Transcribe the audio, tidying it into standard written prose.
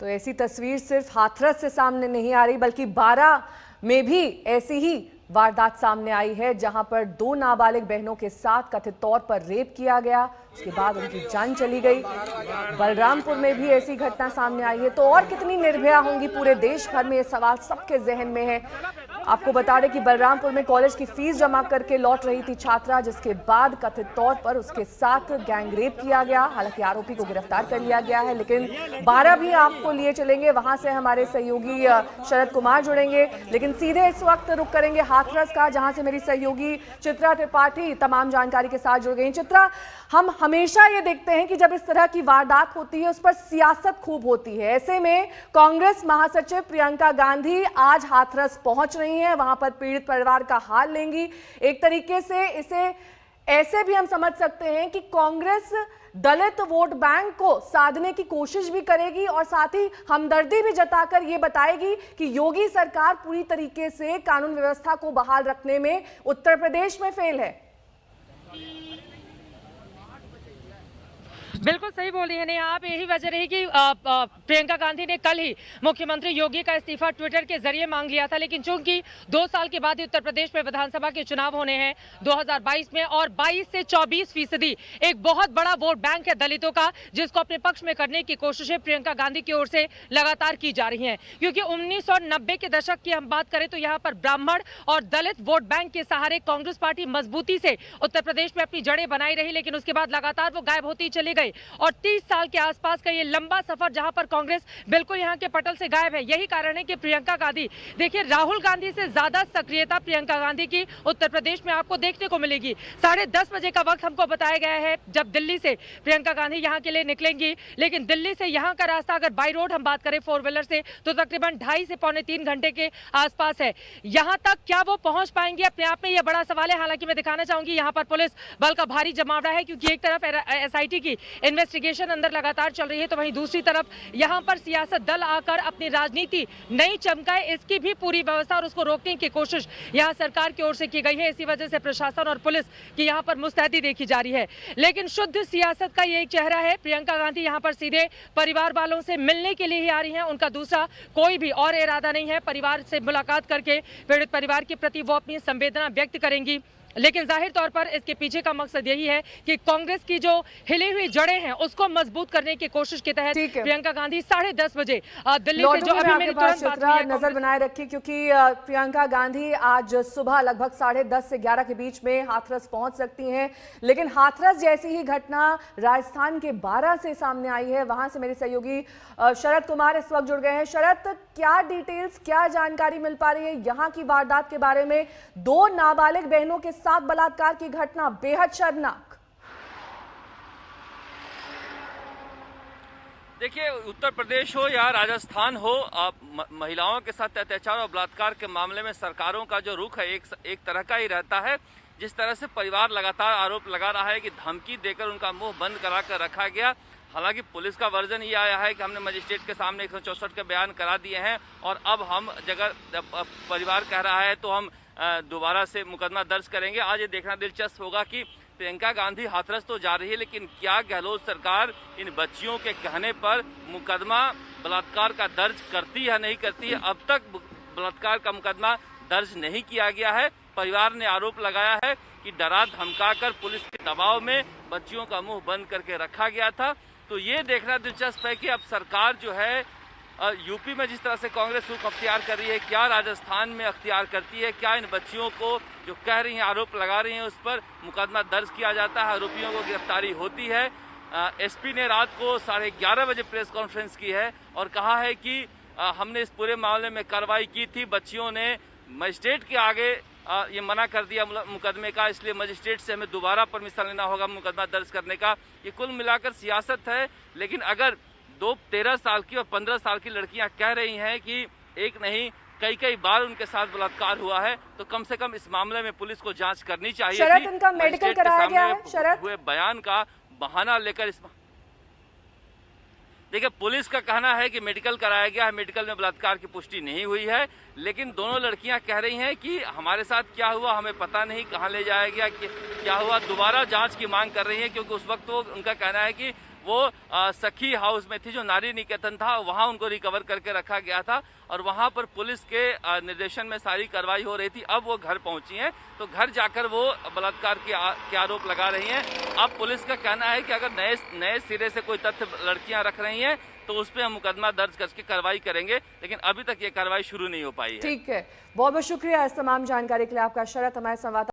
तो ऐसी तस्वीर सिर्फ हाथरस से सामने नहीं आ रही बल्कि बारां में भी ऐसी ही वारदात सामने आई है, जहां पर 2 नाबालिग बहनों के साथ कथित तौर पर रेप किया गया, उसके बाद उनकी जान चली गई। बलरामपुर में भी ऐसी घटना सामने आई है। तो और कितनी निर्भया होंगी पूरे देश भर में, ये सवाल सबके जहन में है। आपको बता दें कि बलरामपुर में कॉलेज की फीस जमा करके लौट रही थी छात्रा, जिसके बाद कथित तौर पर उसके साथ गैंग रेप किया गया। हालांकि आरोपी को गिरफ्तार कर लिया गया है, लेकिन बारां भी आपको लिए चलेंगे, वहां से हमारे सहयोगी शरद कुमार जुड़ेंगे। लेकिन सीधे इस वक्त रुक करेंगे हाथरस का, जहां से मेरी सहयोगी चित्रा त्रिपाठी तमाम जानकारी के साथ जुड़ गई। चित्रा, हम हमेशा ये देखते हैं कि जब इस तरह की वारदात होती है उस पर सियासत खूब होती है। ऐसे में कांग्रेस महासचिव प्रियंका गांधी आज हाथरस पहुंच रही हैं, वहां पर पीड़ित परिवार का हाल लेंगी। एक तरीके से इसे ऐसे भी हम समझ सकते हैं कि कांग्रेस दलित वोट बैंक को साधने की कोशिश भी करेगी और साथ ही हमदर्दी भी जताकर यह बताएगी कि योगी सरकार पूरी तरीके से कानून व्यवस्था को बहाल रखने में उत्तर प्रदेश में फेल है। बिल्कुल सही बोल रही है नेहा आप। यही वजह रही कि प्रियंका गांधी ने कल ही मुख्यमंत्री योगी का इस्तीफा ट्विटर के जरिए मांग लिया था, लेकिन चूंकि 2 साल के बाद ही उत्तर प्रदेश में विधानसभा के चुनाव होने हैं 2022 में, और 22 से 24% एक बहुत बड़ा वोट बैंक है दलितों का, जिसको अपने पक्ष में करने की कोशिशें प्रियंका गांधी की ओर से लगातार की जा रही हैं। क्योंकि 1990 के दशक की हम बात करें तो यहाँ पर ब्राह्मण और दलित वोट बैंक के सहारे कांग्रेस पार्टी मजबूती से उत्तर प्रदेश में अपनी जड़ें बनाई रही, लेकिन उसके बाद लगातार वो गायब होती चली गई। और 30 साल के आसपास का ये लंबा सफर जहां पर कांग्रेस बिल्कुल यहां के पटल से गायब है, यही कारण है कि प्रियंका गांधी, देखिए राहुल गांधी से ज्यादा सक्रियता प्रियंका गांधी की उत्तर प्रदेश में आपको देखने को मिलेगी। 10:30 बजे का वक्त हमको बताया गया है जब दिल्ली से प्रियंका गांधी यहां के लिए निकलेंगी, लेकिन दिल्ली से यहां का रास्ता अगर बाई रोड हम बात करें 4 व्हीलर से तो तकरीबन 2.5 से पौने 3 घंटे के आसपास है। यहां तक क्या वो पहुंच पाएंगे, अपने आप में यह बड़ा सवाल है। हालांकि मैं दिखाना चाहूंगी यहां पर पुलिस बल का भारी जमावड़ा है, क्योंकि एक तरफ SIT की इन्वेस्टिगेशन अंदर लगातार चल रही है, तो वहीं दूसरी तरफ यहां पर सियासत दल आकर अपनी राजनीति नहीं चमकाए, इसकी भी पूरी व्यवस्था और उसको रोकने की कोशिश यहां सरकार की ओर से की गई है। इसी वजह से प्रशासन और पुलिस की यहां पर मुस्तैदी देखी जा रही है। लेकिन शुद्ध सियासत का ये एक चेहरा है। प्रियंका गांधी यहां पर सीधे परिवार वालों से मिलने के लिए ही आ रही हैं, उनका दूसरा कोई भी और इरादा नहीं है। परिवार से मुलाकात करके पीड़ित परिवार के प्रति वो अपनी संवेदना व्यक्त करेंगी, लेकिन जाहिर तौर पर इसके पीछे का मकसद यही है कि कांग्रेस की जो हिली हुई जड़ें हैं उसको मजबूत करने की कोशिश के तहत प्रियंका गांधी 10:30 बजे दिल्ली से, जो अभी मेरी तुरंत बात हुई है, नजर बनाए रखिए, क्योंकि प्रियंका गांधी आज सुबह लगभग 10:30 से 11 के बीच में हाथरस पहुंच सकती हैं। लेकिन हाथरस जैसी ही घटना राजस्थान के बारां से सामने आई है, वहां से मेरे सहयोगी शरद कुमार इस वक्त जुड़ गए हैं। शरद, क्या डिटेल्स, क्या जानकारी मिल पा रही है यहाँ की वारदात के बारे में? 2 नाबालिग बहनों के साथ बलात्कार की घटना बेहद शर्मनाक। देखिए, उत्तर प्रदेश हो या राजस्थान हो, महिलाओं के साथ अत्याचार और बलात्कार के मामले में सरकारों का जो रुख है एक तरह का ही रहता है। जिस तरह से परिवार लगातार आरोप लगा रहा है कि धमकी देकर उनका मुंह बंद करा कर रखा गया। हालांकि पुलिस का वर्जन ये आया है कि हमने मजिस्ट्रेट के सामने 164 के बयान करा दिए हैं और अब हम जगह परिवार कह रहा है तो हम दोबारा से मुकदमा दर्ज करेंगे। आज ये देखना दिलचस्प होगा कि प्रियंका गांधी हाथरस तो जा रही है, लेकिन क्या गहलोत सरकार इन बच्चियों के कहने पर मुकदमा बलात्कार का दर्ज करती है नहीं करती है? अब तक बलात्कार का मुकदमा दर्ज नहीं किया गया है। परिवार ने आरोप लगाया है कि डरा धमकाकर पुलिस के दबाव में बच्चियों का मुंह बंद करके रखा गया था। तो ये देखना दिलचस्प है कि अब सरकार जो है यूपी में जिस तरह से कांग्रेस रुख अख्तियार कर रही है, क्या राजस्थान में अख्तियार करती है? क्या इन बच्चियों को जो कह रही हैं, आरोप लगा रही हैं, उस पर मुकदमा दर्ज किया जाता है, आरोपियों को गिरफ्तारी होती है? एसपी ने रात को 11:30 बजे प्रेस कॉन्फ्रेंस की है और कहा है कि हमने इस पूरे मामले में कार्रवाई की थी। बच्चियों ने मजिस्ट्रेट के आगे ये मना कर दिया मुकदमे का, इसलिए मजिस्ट्रेट से हमें दोबारा परमिशन लेना होगा मुकदमा दर्ज करने का। ये कुल मिलाकर सियासत है। लेकिन अगर 13 साल की और 15 साल की लड़कियां कह रही हैं कि एक नहीं कई बार उनके साथ बलात्कार हुआ है, तो कम से कम इस मामले में पुलिस को जांच करनी चाहिए। शरद, इनका मेडिकल कराया गया है? शरद, हुए बयान का बहाना लेकर देखिए, पुलिस का कहना है कि मेडिकल कराया गया है, मेडिकल में बलात्कार की पुष्टि नहीं हुई है। लेकिन दोनों लड़कियां कह रही हैं कि हमारे साथ क्या हुआ हमें पता नहीं, कहां ले जाया गया, क्या हुआ, दोबारा जांच की मांग कर रही हैं, क्योंकि उस वक्त तो उनका कहना है कि वो सखी हाउस में थी, जो नारी निकेतन था, वहां उनको रिकवर करके रखा गया था और वहां पर पुलिस के निर्देशन में सारी कार्रवाई हो रही थी। अब वो घर पहुंची हैं, तो घर जाकर वो बलात्कार के आरोप लगा रही हैं। अब पुलिस का कहना है कि अगर नए सिरे से कोई तथ्य लड़कियां रख रही हैं तो उस पर हम मुकदमा दर्ज करके कार्रवाई करेंगे, लेकिन अभी तक ये कार्रवाई शुरू नहीं हो पाई है। ठीक है, बहुत बहुत शुक्रिया इस तमाम जानकारी के लिए आपका। शरत हमारे संवाददाता